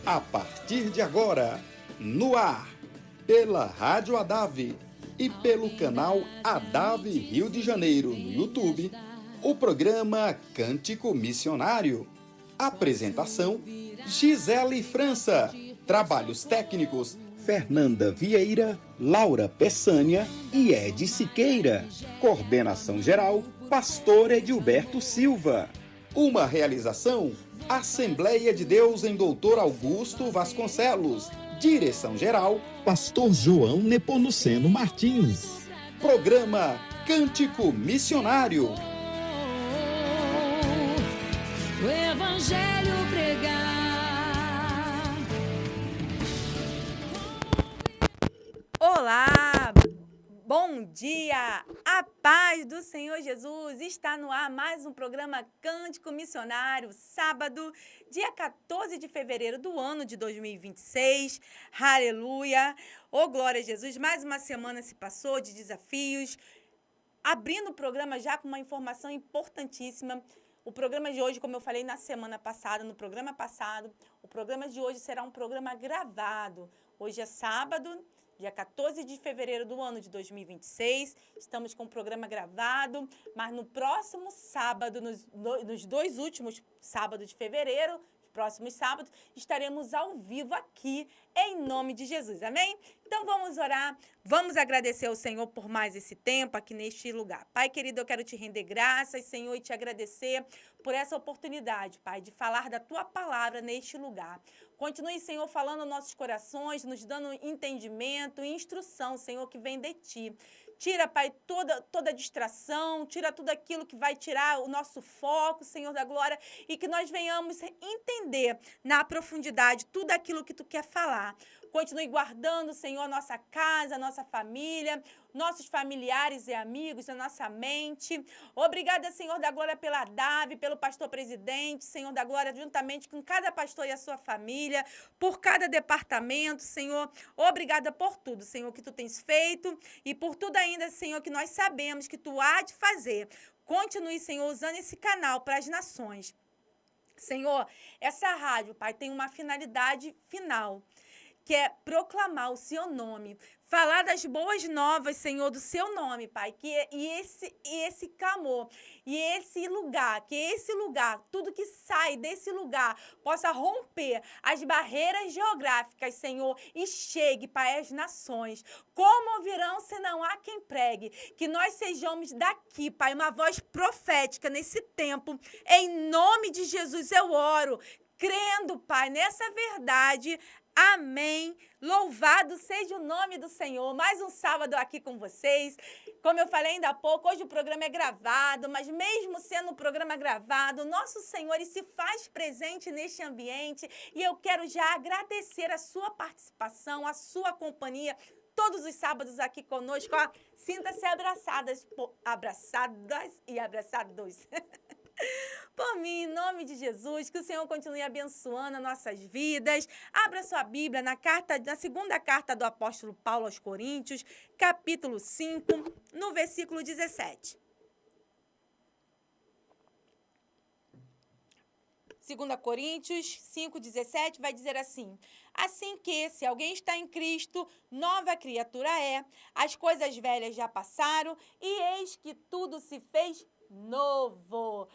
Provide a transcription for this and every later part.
A partir de agora, no ar, pela Rádio Adave e pelo canal Adave Rio de Janeiro no YouTube, o programa Cântico Missionário. Apresentação: Gisele França. Trabalhos técnicos: Fernanda Vieira, Laura Peçanha e Ed Siqueira. Coordenação geral: Pastor Edilberto Silva. Uma realização: Assembleia de Deus em Doutor Augusto Vasconcelos. Direção geral: Pastor João Nepomuceno Martins. Programa Cântico Missionário. O Evangelho pregar. Olá, bom dia, a paz do Senhor Jesus. Está no ar mais um programa Cântico Missionário, sábado, dia 14 de fevereiro do ano de 2026. Aleluia, oh glória a Jesus, mais uma semana se passou de desafios. Abrindo o programa já com uma informação importantíssima. O programa de hoje, como eu falei na semana passada, no programa passado, o programa de hoje será um programa gravado. Hoje é sábado, dia 14 de fevereiro do ano de 2026. Estamos com o programa gravado, mas no próximo sábado, nos dois últimos sábados de fevereiro, próximos sábados, estaremos ao vivo aqui, em nome de Jesus, amém? Então vamos orar, vamos agradecer ao Senhor por mais esse tempo aqui neste lugar. Pai querido, eu quero te render graças, Senhor, e te agradecer por essa oportunidade, Pai, de falar da Tua palavra neste lugar. Continue, Senhor, falando aos nossos corações, nos dando entendimento e instrução, Senhor, que vem de Ti. Tira, Pai, toda distração, tira tudo aquilo que vai tirar o nosso foco, Senhor da glória, e que nós venhamos entender na profundidade tudo aquilo que Tu quer falar. Continue guardando, Senhor, a nossa casa, a nossa família, nossos familiares e amigos, a nossa mente. Obrigada, Senhor da glória, pela Adave, pelo pastor presidente, Senhor da glória, juntamente com cada pastor e a sua família, por cada departamento, Senhor. Obrigada por tudo, Senhor, que Tu tens feito e por tudo ainda, Senhor, que nós sabemos que Tu há de fazer. Continue, Senhor, usando esse canal para as nações. Senhor, essa rádio, Pai, tem uma finalidade final, que é proclamar o Seu nome, falar das boas novas, Senhor, do Seu nome, Pai, esse clamor, e esse lugar, tudo que sai desse lugar, possa romper as barreiras geográficas, Senhor, e chegue, Pai, às nações. Como ouvirão se não há quem pregue? Que nós sejamos daqui, Pai, uma voz profética nesse tempo, em nome de Jesus eu oro, crendo, Pai, nessa verdade. Amém. Louvado seja o nome do Senhor. Mais um sábado aqui com vocês. Como eu falei ainda há pouco, hoje o programa é gravado, mas mesmo sendo um programa gravado, o nosso Senhor ele se faz presente neste ambiente e eu quero já agradecer a sua participação, a sua companhia, todos os sábados aqui conosco. Ó, sinta-se abraçadas e abraçados. Por mim, em nome de Jesus, que o Senhor continue abençoando as nossas vidas. Abra sua Bíblia na segunda carta do apóstolo Paulo aos Coríntios, capítulo 5, no versículo 17. 2 Coríntios 5,17 vai dizer assim: assim que, se alguém está em Cristo, nova criatura é, as coisas velhas já passaram e eis que tudo se fez novo.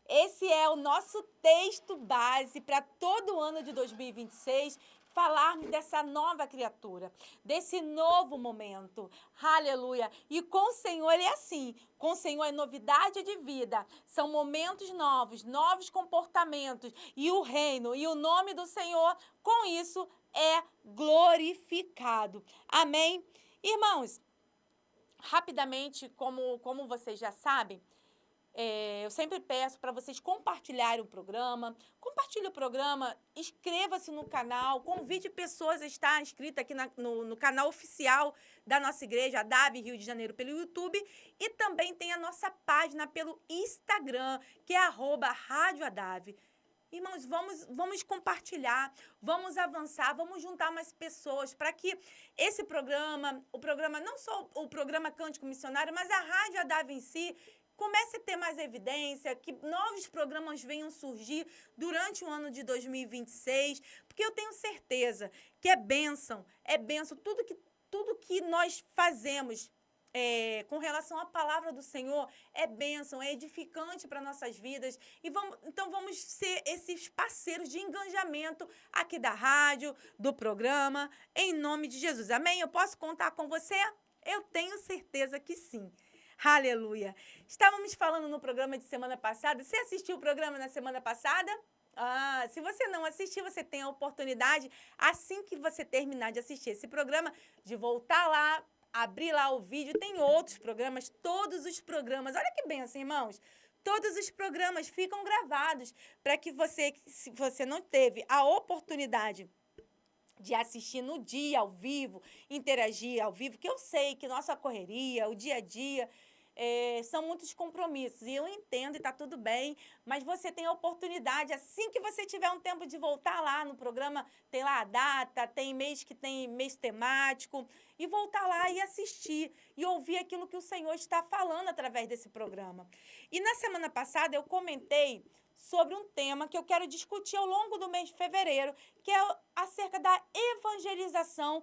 Esse é o nosso texto base para todo o ano de 2026, falarmos dessa nova criatura, desse novo momento. Aleluia! E com o Senhor ele é assim, com o Senhor é novidade de vida, são momentos novos, novos comportamentos, e o reino e o nome do Senhor, com isso, é glorificado. Amém? Irmãos, rapidamente, como vocês já sabem, eu sempre peço para vocês compartilharem o programa. Compartilhe o programa, inscreva-se no canal, convide pessoas a estar inscritas aqui no canal oficial da nossa igreja, Adave Rio de Janeiro, pelo YouTube. E também tem a nossa página pelo Instagram, que é @radioadave. Irmãos, vamos compartilhar, vamos avançar, vamos juntar mais pessoas para que esse programa, não só o programa Cântico Missionário, mas a Rádio Adave em si, comece a ter mais evidência, que novos programas venham surgir durante o ano de 2026, porque eu tenho certeza que é bênção, tudo que nós fazemos com relação à palavra do Senhor é bênção, é edificante para nossas vidas. Então vamos ser esses parceiros de engajamento aqui da rádio, do programa, em nome de Jesus. Amém? Eu posso contar com você? Eu tenho certeza que sim. Aleluia. Estávamos falando no programa de semana passada. Você assistiu o programa na semana passada? Se você não assistiu, você tem a oportunidade, assim que você terminar de assistir esse programa, de voltar lá, abrir lá o vídeo. Tem outros programas, todos os programas. Olha que bênção, irmãos. Todos os programas ficam gravados para que você, se você não teve a oportunidade de assistir no dia, ao vivo, interagir ao vivo, que eu sei que nossa correria, o dia a dia, são muitos compromissos, e eu entendo e está tudo bem, mas você tem a oportunidade, assim que você tiver um tempo de voltar lá no programa, tem lá a data, tem mês que tem mês temático, e voltar lá e assistir, e ouvir aquilo que o Senhor está falando através desse programa. E na semana passada eu comentei sobre um tema que eu quero discutir ao longo do mês de fevereiro, que é acerca da evangelização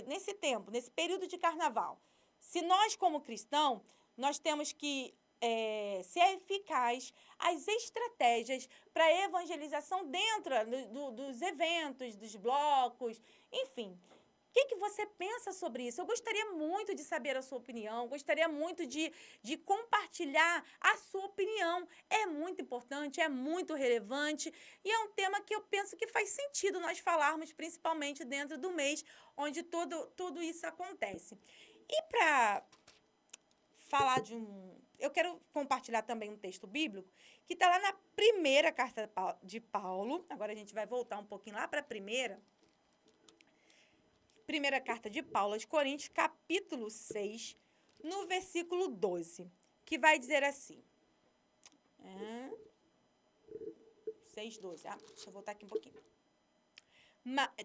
nesse período de carnaval. Se nós, como cristãos, nós temos que ser eficaz as estratégias para a evangelização dentro dos eventos, dos blocos, enfim. O que você pensa sobre isso? Eu gostaria muito de saber a sua opinião, gostaria muito de compartilhar a sua opinião. É muito importante, é muito relevante e é um tema que eu penso que faz sentido nós falarmos, principalmente dentro do mês onde tudo isso acontece. E para falar eu quero compartilhar também um texto bíblico que está lá na primeira carta de Paulo. Agora a gente vai voltar um pouquinho lá para a primeira carta de Paulo aos Coríntios, capítulo 6, no versículo 12, que vai dizer assim. 6:12. Deixa eu voltar aqui um pouquinho.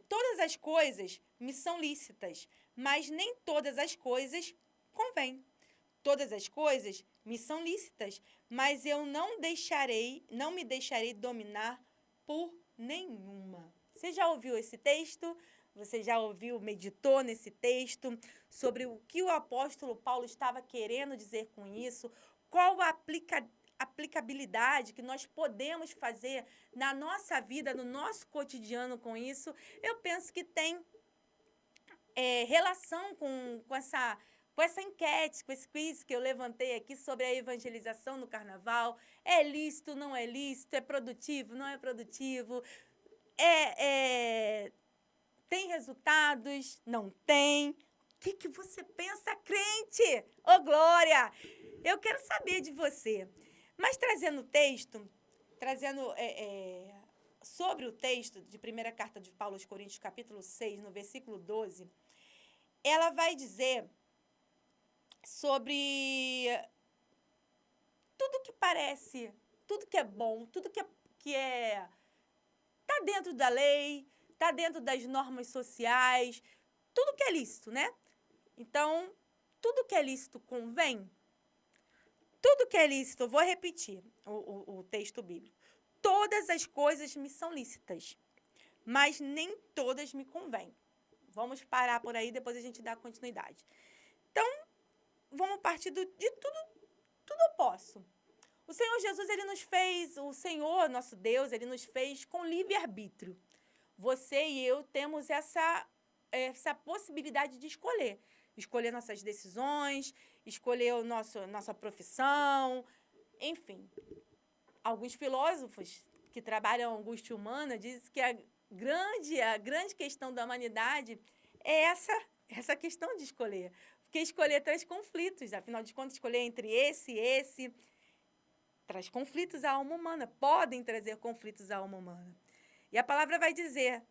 Todas as coisas me são lícitas, mas nem todas as coisas convêm. Todas as coisas me são lícitas, mas eu não me deixarei dominar por nenhuma. Você já ouviu esse texto? Você já meditou nesse texto sobre o que o apóstolo Paulo estava querendo dizer com isso? Qual a aplicabilidade que nós podemos fazer na nossa vida, no nosso cotidiano com isso? Eu penso que tem relação com essa enquete, com esse quiz que eu levantei aqui sobre a evangelização no carnaval. É lícito, não é lícito? É produtivo, não é produtivo? Tem resultados? Não tem? O que você pensa, crente? Ô, glória! Eu quero saber de você. Mas trazendo o texto, sobre o texto de primeira carta de Paulo aos Coríntios, capítulo 6, no versículo 12, ela vai dizer sobre tudo que parece, tudo que é bom, tudo que está dentro da lei, está dentro das normas sociais, tudo que é lícito, né? Então, tudo que é lícito convém? Tudo que é lícito, eu vou repetir o texto bíblico. Todas as coisas me são lícitas, mas nem todas me convêm. Vamos parar por aí, depois a gente dá continuidade. Então, vamos partir de tudo eu posso. O Senhor Jesus, o Senhor, nosso Deus, ele nos fez com livre-arbítrio. Você e eu temos essa possibilidade de escolher nossas decisões, escolher nossa profissão, enfim. Alguns filósofos que trabalham a angústia humana dizem que a grande questão da humanidade é essa questão de escolher. Porque escolher traz conflitos, afinal de contas, escolher entre esse e esse traz conflitos à alma humana, podem trazer conflitos à alma humana. E a palavra vai dizer,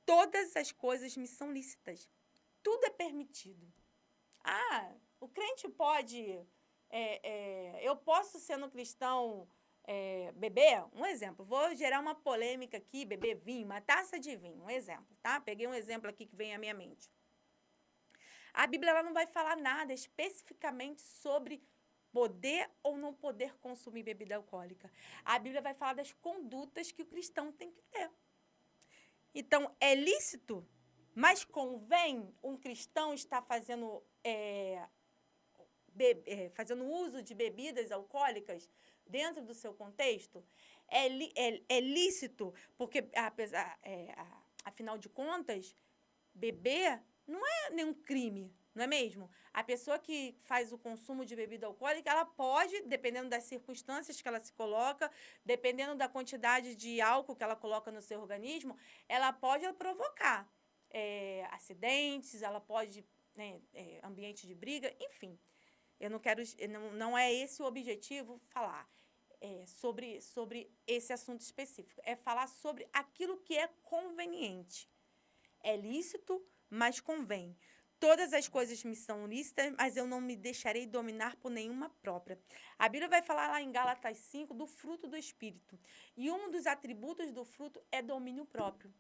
todas as coisas me são lícitas, tudo é permitido. O crente pode, eu posso, sendo cristão, beber? Um exemplo, vou gerar uma polêmica aqui, beber vinho, uma taça de vinho, um exemplo, tá? Peguei um exemplo aqui que vem à minha mente. A Bíblia ela não vai falar nada especificamente sobre poder ou não poder consumir bebida alcoólica. A Bíblia vai falar das condutas que o cristão tem que ter. Então, é lícito, mas convém um cristão estar fazendo uso de bebidas alcoólicas dentro do seu contexto? É lícito, porque, afinal de contas, beber não é nenhum crime, não é mesmo? A pessoa que faz o consumo de bebida alcoólica, ela pode, dependendo das circunstâncias que ela se coloca, dependendo da quantidade de álcool que ela coloca no seu organismo, ela pode provocar acidentes, ela pode, ambiente de briga, enfim. Eu não quero, não é esse o objetivo falar sobre esse assunto específico. É falar sobre aquilo que é conveniente. É lícito, mas convém. Todas as coisas me são lícitas, mas eu não me deixarei dominar por nenhuma própria. A Bíblia vai falar lá em Gálatas 5 do fruto do Espírito. E um dos atributos do fruto é domínio próprio.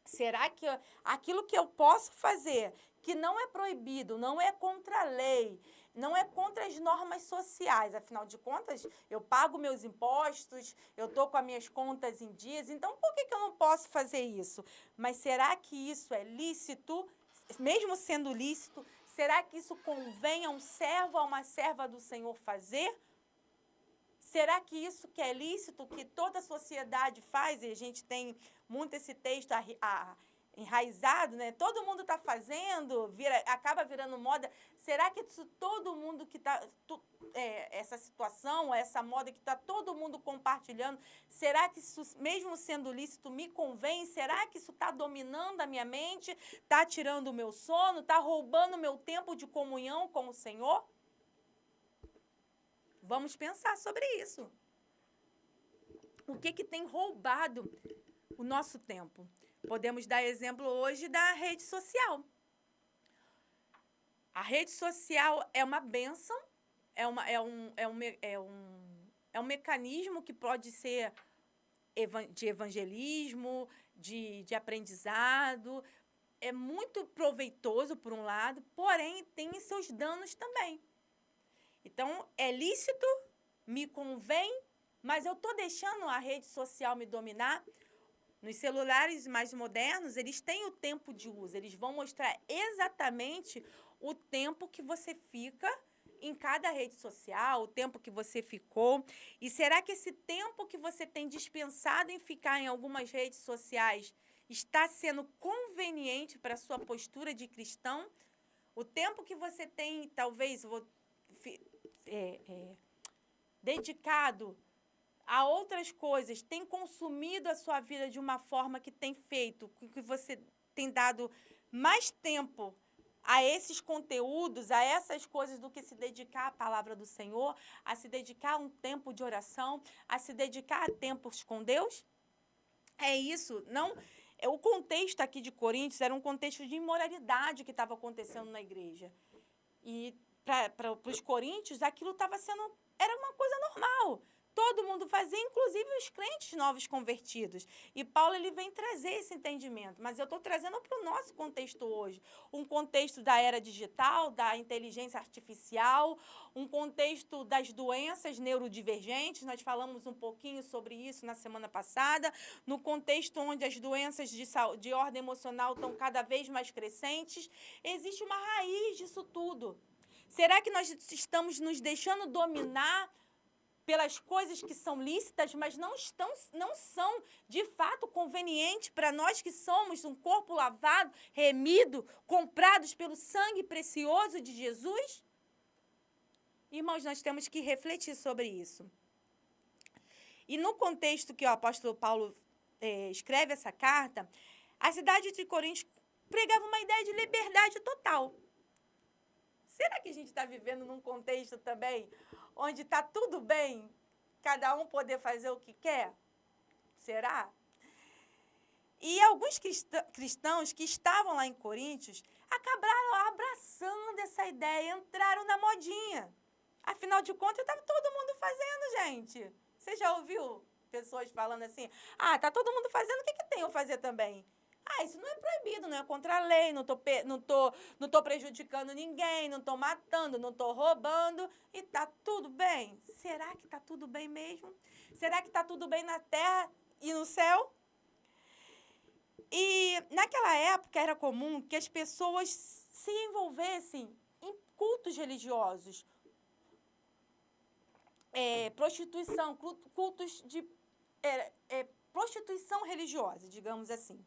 Será que aquilo que eu posso fazer, que não é proibido, não é contra a lei, não é contra as normas sociais, afinal de contas, eu pago meus impostos, eu estou com as minhas contas em dias, então por que eu não posso fazer isso? Mas será que isso é lícito? Mesmo sendo lícito, será que isso convém a um servo, a uma serva do Senhor fazer? Será que isso que é lícito, que toda a sociedade faz, e a gente tem muito esse texto enraizado, né? Todo mundo está fazendo, acaba virando moda. Será que isso todo mundo que está... essa situação, essa moda que está todo mundo compartilhando, será que isso, mesmo sendo lícito, me convém? Será que isso está dominando a minha mente? Está tirando o meu sono? Está roubando o meu tempo de comunhão com o Senhor? Vamos pensar sobre isso. O que tem roubado o nosso tempo? Podemos dar exemplo hoje da rede social. A rede social é uma bênção, é um mecanismo que pode ser de evangelismo, de aprendizado. É muito proveitoso, por um lado, porém tem seus danos também. Então, é lícito, me convém, mas eu estou deixando a rede social me dominar. Nos celulares mais modernos, eles têm o tempo de uso, eles vão mostrar exatamente o tempo que você fica em cada rede social, o tempo que você ficou. E será que esse tempo que você tem dispensado em ficar em algumas redes sociais está sendo conveniente para a sua postura de cristão? O tempo que você tem, talvez, dedicado a outras coisas, tem consumido a sua vida de uma forma que tem feito, que você tem dado mais tempo a esses conteúdos, a essas coisas, do que se dedicar à palavra do Senhor, a se dedicar a um tempo de oração, a se dedicar a tempos com Deus? É isso, não... O contexto aqui de Coríntios era um contexto de imoralidade que estava acontecendo na igreja. E para os coríntios, aquilo era uma coisa normal. Todo mundo fazia, inclusive os crentes novos convertidos. E Paulo ele vem trazer esse entendimento. Mas eu estou trazendo para o nosso contexto hoje. Um contexto da era digital, da inteligência artificial, um contexto das doenças neurodivergentes. Nós falamos um pouquinho sobre isso na semana passada. No contexto onde as doenças de ordem emocional estão cada vez mais crescentes. Existe uma raiz disso tudo. Será que nós estamos nos deixando dominar pelas coisas que são lícitas, mas não são, de fato, convenientes para nós que somos um corpo lavado, remido, comprados pelo sangue precioso de Jesus? Irmãos, nós temos que refletir sobre isso. E no contexto que o apóstolo Paulo escreve essa carta, a cidade de Corinto pregava uma ideia de liberdade total. Será que a gente está vivendo num contexto também onde está tudo bem, cada um poder fazer o que quer? Será? E alguns cristãos que estavam lá em Coríntios acabaram abraçando essa ideia, entraram na modinha. Afinal de contas, estava todo mundo fazendo, gente. Você já ouviu pessoas falando assim? Ah, está todo mundo fazendo, o que tem eu fazer também? Isso não é proibido, não é contra a lei, não tô prejudicando ninguém, não estou matando, não estou roubando e tá tudo bem. Será que tá tudo bem mesmo? Será que tá tudo bem na terra e no céu? E naquela época era comum que as pessoas se envolvessem em cultos religiosos, prostituição, cultos de prostituição religiosa, digamos assim.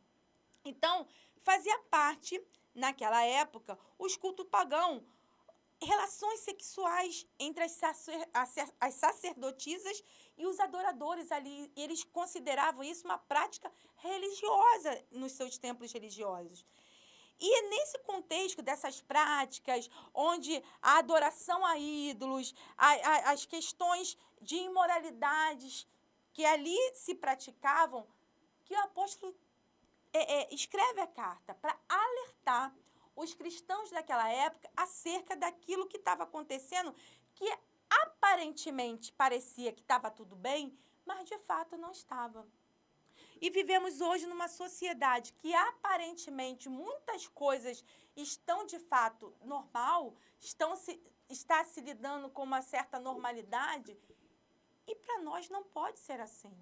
Então, fazia parte, naquela época, os cultos pagãos, relações sexuais entre as sacerdotisas e os adoradores ali. Eles consideravam isso uma prática religiosa nos seus templos religiosos. E é nesse contexto dessas práticas, onde a adoração a ídolos, as questões de imoralidades que ali se praticavam, que o apóstolo escreve a carta para alertar os cristãos daquela época acerca daquilo que estava acontecendo, que aparentemente parecia que estava tudo bem, mas de fato não estava. E vivemos hoje numa sociedade que aparentemente muitas coisas estão de fato normal, está se lidando com uma certa normalidade, e para nós não pode ser assim.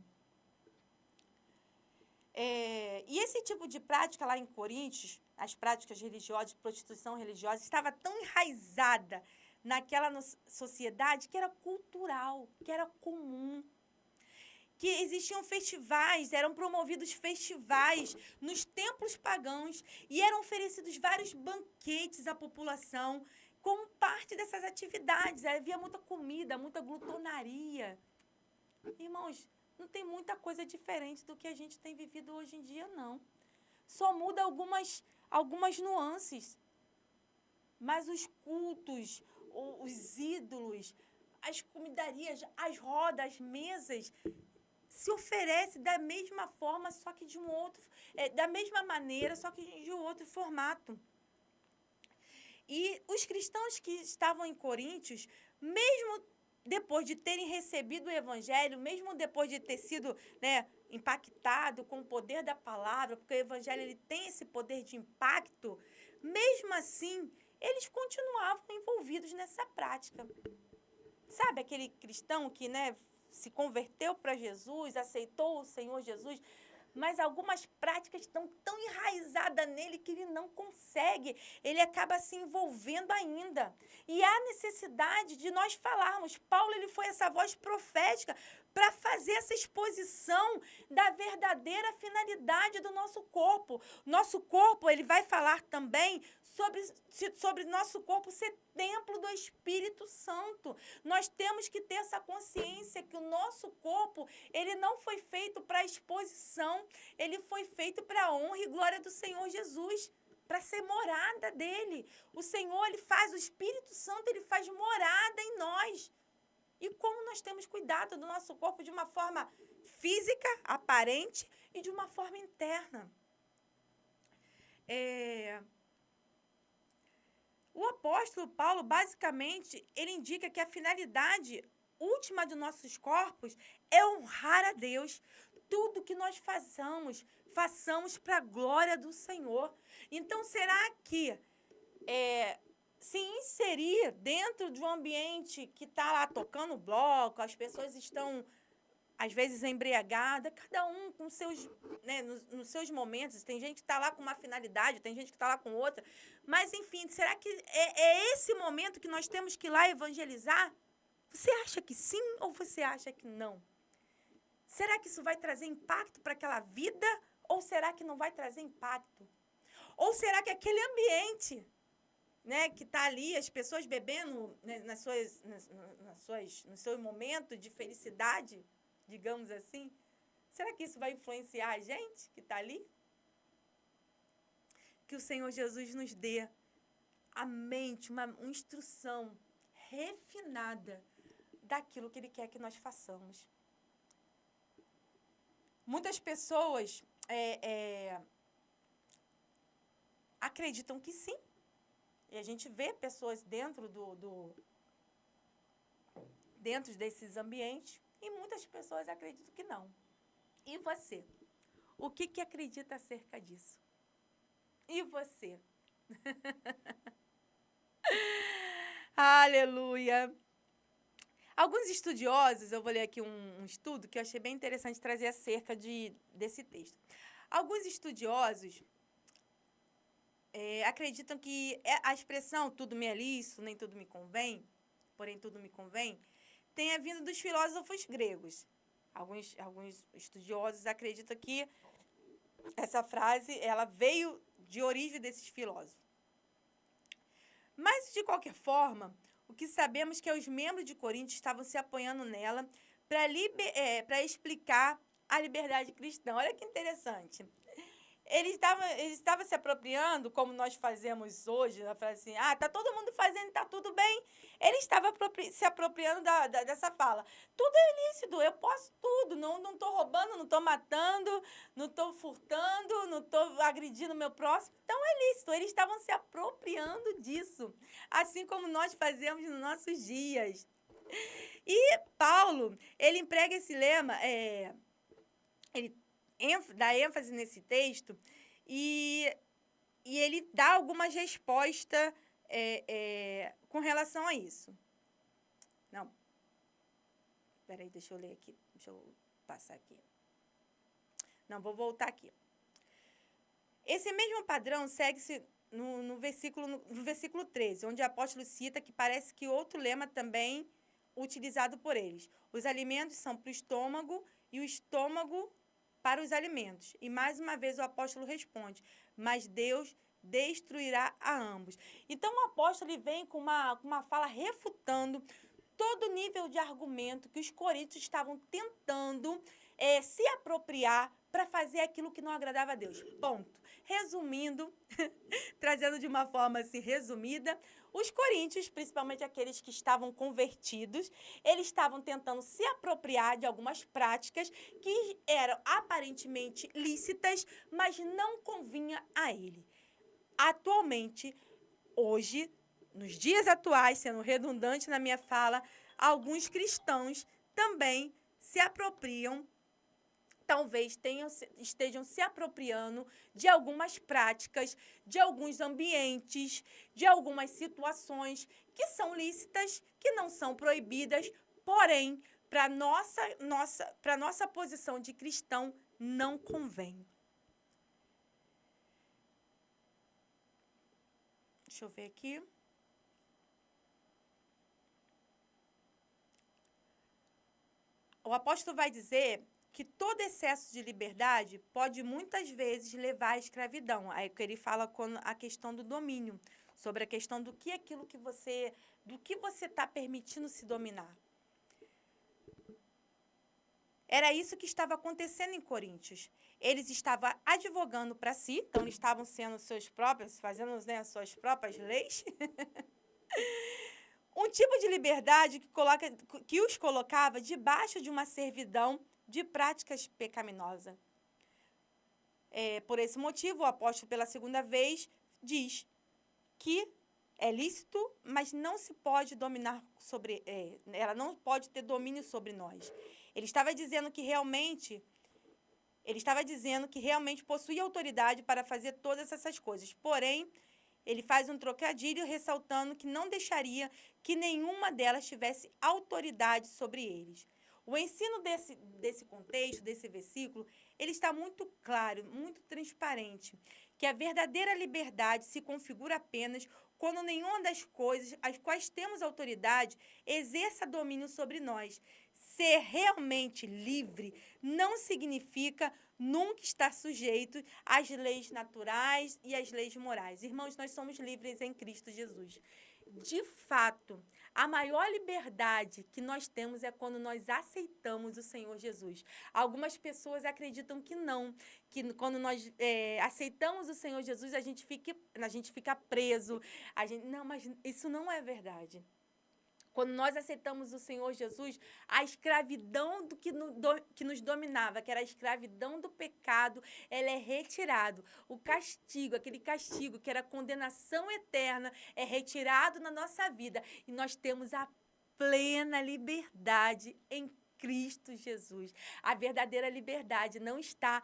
E esse tipo de prática lá em Coríntios, as práticas religiosas, prostituição religiosa, estava tão enraizada naquela sociedade que era cultural, que era comum. Que existiam festivais, eram promovidos festivais nos templos pagãos e eram oferecidos vários banquetes à população como parte dessas atividades. Havia muita comida, muita glutonaria. Irmãos, não tem muita coisa diferente do que a gente tem vivido hoje em dia, não. Só muda algumas nuances. Mas os cultos, os ídolos, as comidarias, as rodas, as mesas, se oferece da mesma forma, só que de um outro, da mesma maneira, só que de um outro formato. E os cristãos que estavam em Coríntios, mesmo depois de terem recebido o evangelho, mesmo depois de ter sido impactado com o poder da palavra, porque o evangelho ele tem esse poder de impacto, mesmo assim, eles continuavam envolvidos nessa prática. Sabe aquele cristão que se converteu para Jesus, aceitou o Senhor Jesus, mas algumas práticas estão tão enraizadas nele que ele não consegue, ele acaba se envolvendo ainda. E há necessidade de nós falarmos. Paulo ele foi essa voz profética para fazer essa exposição da verdadeira finalidade do nosso corpo. Nosso corpo, ele vai falar também sobre nosso corpo ser templo do Espírito Santo. Nós temos que ter essa consciência que o nosso corpo, ele não foi feito para exposição, ele foi feito para a honra e glória do Senhor Jesus, para ser morada dele. O Senhor, ele faz, o Espírito Santo, ele faz morada em nós. E como nós temos cuidado do nosso corpo de uma forma física, aparente, e de uma forma interna. O apóstolo Paulo, basicamente, ele indica que a finalidade última dos nossos corpos é honrar a Deus. Tudo que nós façamos para a glória do Senhor. Então, será que se inserir dentro de um ambiente que está lá tocando bloco, as pessoas estão, às vezes, embriagadas, cada um com seus, nos seus momentos, tem gente que está lá com uma finalidade, tem gente que está lá com outra, mas, enfim, será que é esse momento que nós temos que ir lá evangelizar? Você acha que sim ou você acha que não? Será que isso vai trazer impacto para aquela vida ou será que não vai trazer impacto? Ou será que aquele ambiente, que está ali, as pessoas bebendo no seu momento de felicidade, digamos assim, será que isso vai influenciar a gente que está ali? Que o Senhor Jesus nos dê a mente, uma instrução refinada daquilo que Ele quer que nós façamos. Muitas pessoas acreditam que sim. E a gente vê pessoas dentro dentro desses ambientes e muitas pessoas acreditam que não. E você? O que acredita acerca disso? E você? Aleluia! Alguns estudiosos, eu vou ler aqui um estudo que eu achei bem interessante trazer acerca desse texto. Alguns estudiosos acreditam que a expressão tudo me é lícito, nem tudo me convém, porém tudo me convém, tenha vindo dos filósofos gregos. Alguns estudiosos acreditam que essa frase ela veio de origem desses filósofos. Mas, de qualquer forma, o que sabemos é que os membros de Corinto estavam se apoiando nela para explicar a liberdade cristã. Olha que interessante. Eles estavam se apropriando, como nós fazemos hoje, né? Assim, tá todo mundo fazendo, está tudo bem. Ele estava se apropriando dessa fala. Tudo é lícito, eu posso tudo, não estou roubando, não estou matando, não estou furtando, não estou agredindo o meu próximo. Então é lícito, eles estavam se apropriando disso, assim como nós fazemos nos nossos dias. E Paulo, ele emprega esse lema, ele dá ênfase nesse texto e ele dá algumas respostas com relação a isso. Não. Espera aí, deixa eu ler aqui. Deixa eu passar aqui. Não, vou voltar aqui. Esse mesmo padrão segue-se no versículo 13, onde o apóstolo cita que parece que outro lema também utilizado por eles. Os alimentos são para o estômago e o estômago para os alimentos. E mais uma vez o apóstolo responde, mas Deus destruirá a ambos. Então o apóstolo ele vem com uma fala refutando todo o nível de argumento que os coríntios estavam tentando se apropriar para fazer aquilo que não agradava a Deus. Ponto. Resumindo, trazendo de uma forma assim resumida, os coríntios, principalmente aqueles que estavam convertidos, eles estavam tentando se apropriar de algumas práticas que eram aparentemente lícitas, mas não convinha a ele. Atualmente, hoje, nos dias atuais, sendo redundante na minha fala, alguns cristãos também se apropriam, talvez estejam se apropriando de algumas práticas, de alguns ambientes, de algumas situações que são lícitas, que não são proibidas, porém, para nossa posição de cristão, não convém. Deixa eu ver aqui. O apóstolo vai dizer que todo excesso de liberdade pode muitas vezes levar à escravidão. Aí que ele fala com a questão do domínio, sobre a questão do que você está permitindo se dominar. Era isso que estava acontecendo em Coríntios. Eles estavam advogando para si, então eles estavam sendo fazendo as suas próprias leis. Um tipo de liberdade que os colocava debaixo de uma servidão de práticas pecaminosas. Por esse motivo, o apóstolo, pela segunda vez, diz que é lícito, mas não se pode dominar sobre... ela não pode ter domínio sobre nós. Ele estava dizendo que realmente possuía autoridade para fazer todas essas coisas. Porém, ele faz um trocadilho ressaltando que não deixaria que nenhuma delas tivesse autoridade sobre eles. O ensino desse contexto, desse versículo, ele está muito claro, muito transparente, que a verdadeira liberdade se configura apenas quando nenhuma das coisas às quais temos autoridade exerça domínio sobre nós. Ser realmente livre não significa nunca estar sujeito às leis naturais e às leis morais. Irmãos, nós somos livres em Cristo Jesus. De fato, a maior liberdade que nós temos é quando nós aceitamos o Senhor Jesus. Algumas pessoas acreditam que não, que quando nós aceitamos o Senhor Jesus, a gente fica preso. Não, mas isso não é verdade. Quando nós aceitamos o Senhor Jesus, a escravidão que nos dominava, que era a escravidão do pecado, ela é retirado. O castigo, aquele castigo que era condenação eterna, é retirado na nossa vida. E nós temos a plena liberdade em Cristo Jesus. A verdadeira liberdade não está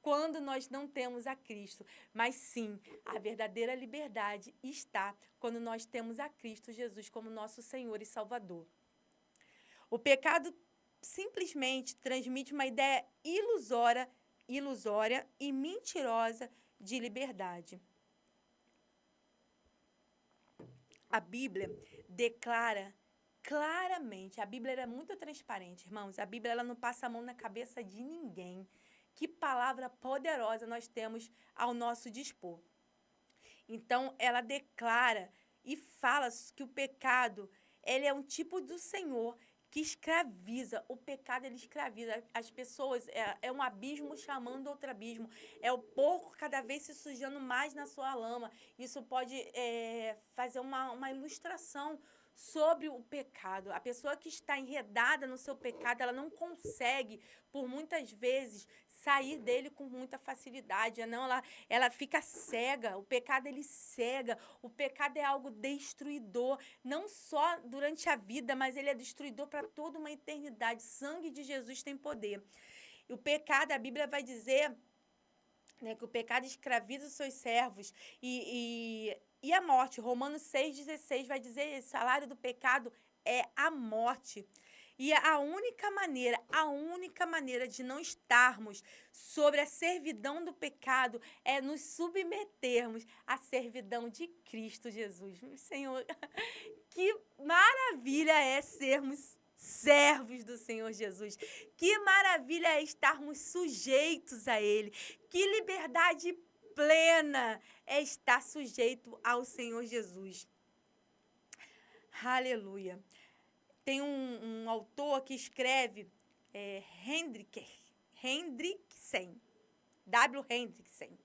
quando nós não temos a Cristo. Mas sim, a verdadeira liberdade está quando nós temos a Cristo Jesus como nosso Senhor e Salvador. O pecado simplesmente transmite uma ideia ilusória e mentirosa de liberdade. A Bíblia declara claramente, a Bíblia é muito transparente, irmãos, a Bíblia ela não passa a mão na cabeça de ninguém. Que palavra poderosa nós temos ao nosso dispor. Então, ela declara e fala que o pecado, ele é um tipo do Senhor que escraviza. O pecado, ele escraviza as pessoas. É um abismo chamando outro abismo. É o porco cada vez se sujando mais na sua lama. Isso pode fazer uma ilustração sobre o pecado. A pessoa que está enredada no seu pecado, ela não consegue, por muitas vezes, sair dele com muita facilidade. Não, ela fica cega. O pecado, ele cega. O pecado é algo destruidor, não só durante a vida, mas ele é destruidor para toda uma eternidade. O sangue de Jesus tem poder. E o pecado, a Bíblia vai dizer, né, que o pecado escraviza os seus servos e a morte. Romanos 6,16 vai dizer: o salário do pecado é a morte. E a única maneira de não estarmos sobre a servidão do pecado é nos submetermos à servidão de Cristo Jesus. Senhor, que maravilha é sermos servos do Senhor Jesus. Que maravilha é estarmos sujeitos a Ele. Que liberdade plena é estar sujeito ao Senhor Jesus. Aleluia. Tem um autor que escreve, Hendrickson, W. Hendrickson,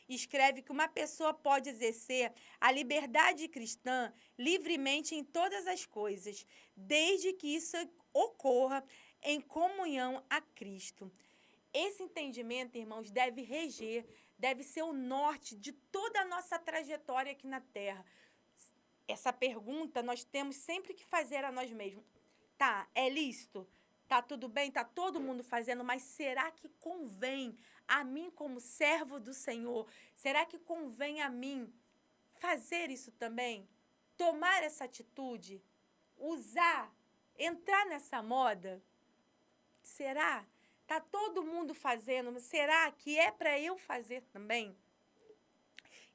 escreve que uma pessoa pode exercer a liberdade cristã livremente em todas as coisas, desde que isso ocorra em comunhão a Cristo. Esse entendimento, irmãos, deve ser o norte de toda a nossa trajetória aqui na Terra. Essa pergunta nós temos sempre que fazer a nós mesmos. Tá, é lícito? Tá tudo bem? Tá todo mundo fazendo, mas será que convém a mim como servo do Senhor? Será que convém a mim fazer isso também? Tomar essa atitude? Usar? Entrar nessa moda? Será? Tá todo mundo fazendo, mas será que é para eu fazer também?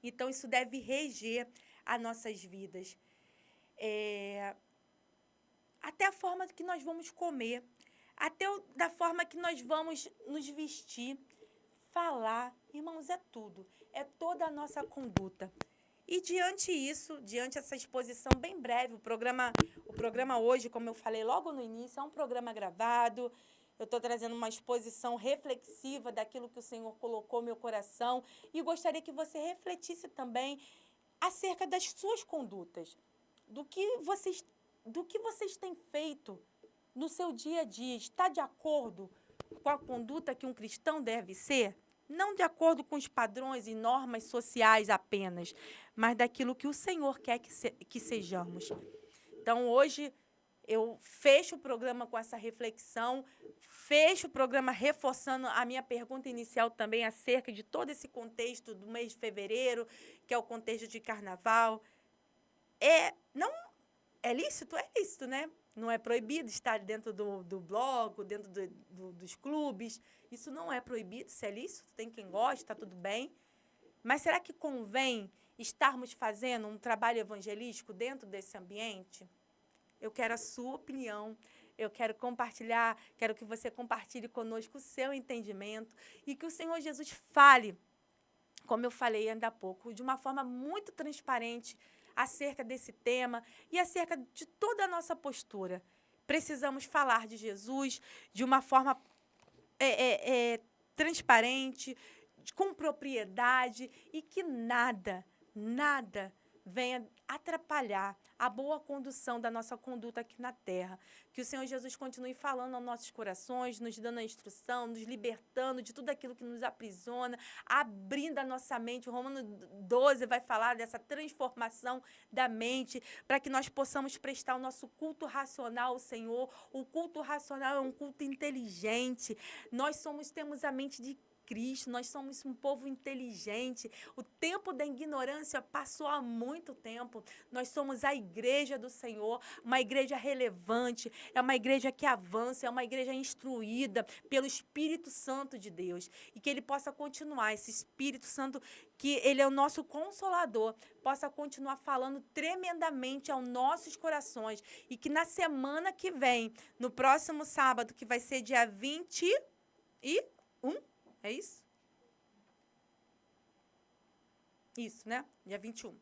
Então, isso deve reger as nossas vidas. Até a forma que nós vamos comer, até da forma que nós vamos nos vestir, falar. Irmãos, é tudo. É toda a nossa conduta. E diante dessa exposição bem breve, o programa hoje, como eu falei logo no início, é um programa gravado. Eu estou trazendo uma exposição reflexiva daquilo que o Senhor colocou no meu coração. E gostaria que você refletisse também acerca das suas condutas, do que vocês têm feito no seu dia a dia. Está de acordo com a conduta que um cristão deve ser? Não de acordo com os padrões e normas sociais apenas, mas daquilo que o Senhor quer que sejamos. Então, hoje, eu fecho o programa com essa reflexão, fecho o programa reforçando a minha pergunta inicial também acerca de todo esse contexto do mês de fevereiro, que é o contexto de carnaval. É lícito, né? Não é proibido estar dentro do bloco, dentro dos clubes. Isso não é proibido, isso é lícito, tem quem gosta, está tudo bem. Mas será que convém estarmos fazendo um trabalho evangelístico dentro desse ambiente? Eu quero a sua opinião, eu quero compartilhar, quero que você compartilhe conosco o seu entendimento e que o Senhor Jesus fale, como eu falei ainda há pouco, de uma forma muito transparente acerca desse tema e acerca de toda a nossa postura. Precisamos falar de Jesus de uma forma transparente, com propriedade e que nada venha atrapalhar a boa condução da nossa conduta aqui na Terra. Que o Senhor Jesus continue falando aos nossos corações, nos dando a instrução, nos libertando de tudo aquilo que nos aprisiona, abrindo a nossa mente. O Romanos 12 vai falar dessa transformação da mente, para que nós possamos prestar o nosso culto racional ao Senhor. O culto racional é um culto inteligente. Nós temos a mente de Cristo, nós somos um povo inteligente. O tempo da ignorância passou há muito tempo. Nós somos a igreja do Senhor, uma igreja relevante, é uma igreja que avança, é uma igreja instruída pelo Espírito Santo de Deus. E que Ele possa continuar, esse Espírito Santo, que Ele é o nosso Consolador, possa continuar falando tremendamente aos nossos corações. E que na semana que vem, no próximo sábado, que vai ser dia 21, é isso? Isso, né? Dia 21.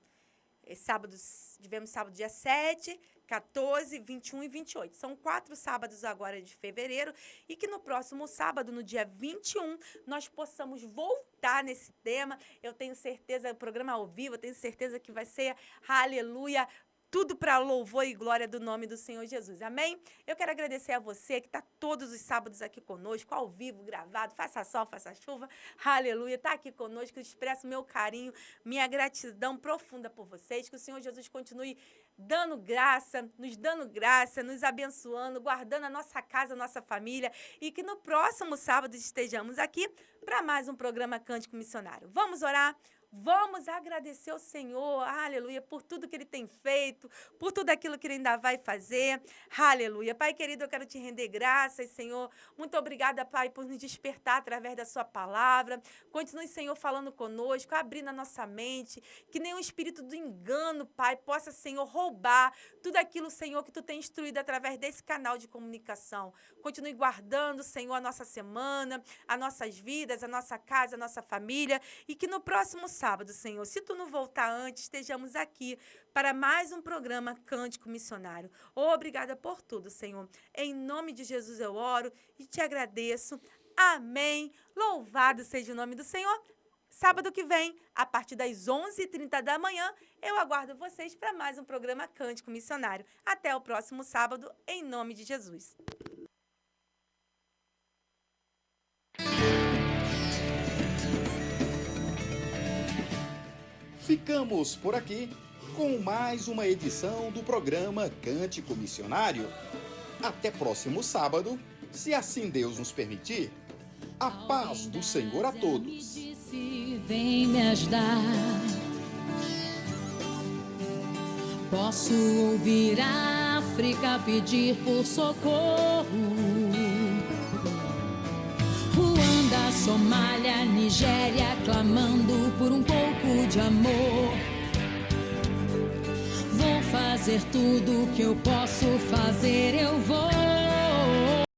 Tivemos sábado dia 7, 14, 21 e 28. São 4 sábados agora de fevereiro e que no próximo sábado, no dia 21, nós possamos voltar nesse tema. Eu tenho certeza, o programa ao vivo, eu tenho certeza que vai ser, aleluia, tudo para louvor e glória do nome do Senhor Jesus. Amém? Eu quero agradecer a você que está todos os sábados aqui conosco, ao vivo, gravado, faça sol, faça chuva. Aleluia. Está aqui conosco, eu expresso meu carinho, minha gratidão profunda por vocês. Que o Senhor Jesus continue dando graça, nos abençoando, guardando a nossa casa, a nossa família. E que no próximo sábado estejamos aqui para mais um programa Cântico Missionário. Vamos orar? Vamos agradecer ao Senhor, aleluia, por tudo que Ele tem feito, por tudo aquilo que Ele ainda vai fazer, aleluia. Pai querido, eu quero te render graças, Senhor. Muito obrigada, Pai, por nos despertar através da sua palavra. Continue, Senhor, falando conosco, abrindo a nossa mente, que nenhum espírito do engano, Pai, possa, Senhor, roubar tudo aquilo, Senhor, que Tu tem instruído através desse canal de comunicação. Continue guardando, Senhor, a nossa semana, as nossas vidas, a nossa casa, a nossa família, e que no próximo sábado, Senhor, se Tu não voltar antes, estejamos aqui para mais um programa Cântico Missionário. Obrigada por tudo, Senhor. Em nome de Jesus eu oro e te agradeço. Amém. Louvado seja o nome do Senhor. Sábado que vem, a partir das 11h30 da manhã, eu aguardo vocês para mais um programa Cântico Missionário. Até o próximo sábado, em nome de Jesus. Ficamos por aqui com mais uma edição do programa Cântico Missionário. Até próximo sábado, se assim Deus nos permitir. A paz do Senhor a todos. Vem me ajudar. Posso ouvir a África pedir por socorro. Ruanda, Somália, Nigéria clamando por um pouco de amor. Vou fazer tudo que eu posso fazer, eu vou.